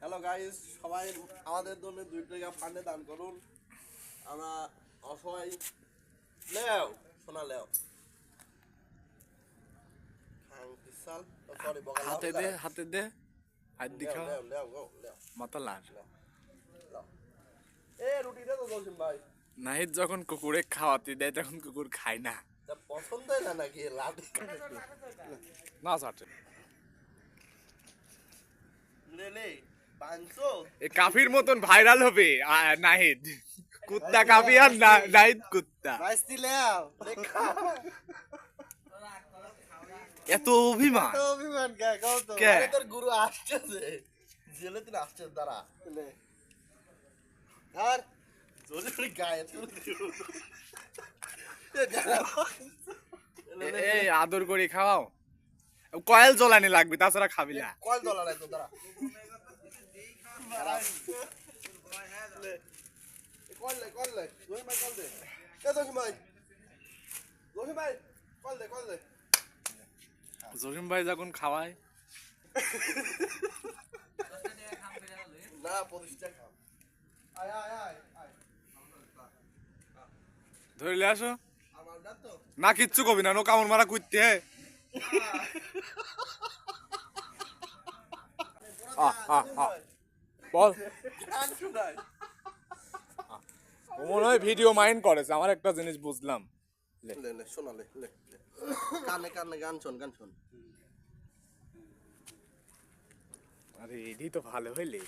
Hello guys, সবাই আমাদের জন্য 2 টাকা ফান্ডে দান করুন। আমরা অসহায়। লেও সোনা লেও হাতে দে হাত দেখা মাথা লাল রুটি দে তো জলসিম ভাই। নাহিদ যখন কুকুরে খাওয়াতে দেয় তখন কুকুর খায় না। পছন্দ না নাকি না চাটে কাফির মতন ভাইরাল হবে নাহিদ কুত্তা কাফি আর নাহিদ কুত্তা। এত অভিমান কে তোর গুরু আসছে জেলে দিন আসছে দাঁড়া আর জোরে গায়ে এই আদর করে খাওয়াও। কয়েল জ্বলানি লাগবে, তাছাড়া খাবি না। কয়েল জ্বলা লাগবে দাঁড়া জহিম ভাই যখন খাওয়ায় না প্রতিষ্ঠা খাও ধরলে আসো না, কিচ্ছু কবি না, নো কামড় মারা কুইতে বল। মনে হয় ভিডিও মাইন্ড করেছে, আমার একটা জিনিস বুঝলাম। শোনালে কানে কানে গান শোন আরে এডি তো ভালো হইলে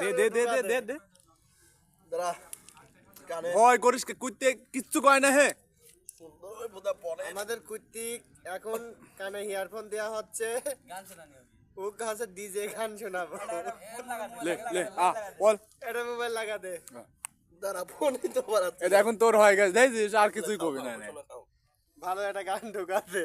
দে দে দে দে দে দে দাঁড়া কানে ভয় করিস কুইতে কিচ্ছু কয় না। হে সুন্দর বোধা পড়ে আমাদের কুইতিক এখন কানে ইয়ারফোন দেয়া হচ্ছে, গান শোনানো ও কাছে ডিজে গান শোনাবো। লে লে বল এটা মোবাইল লাগা দে দাঁড়া ফোনই তো বাড়াচ্ছে। এটা এখন তোর হয়ে গেছে, আর কিছুই কবি না। ভালো একটা গান ঢোকাতে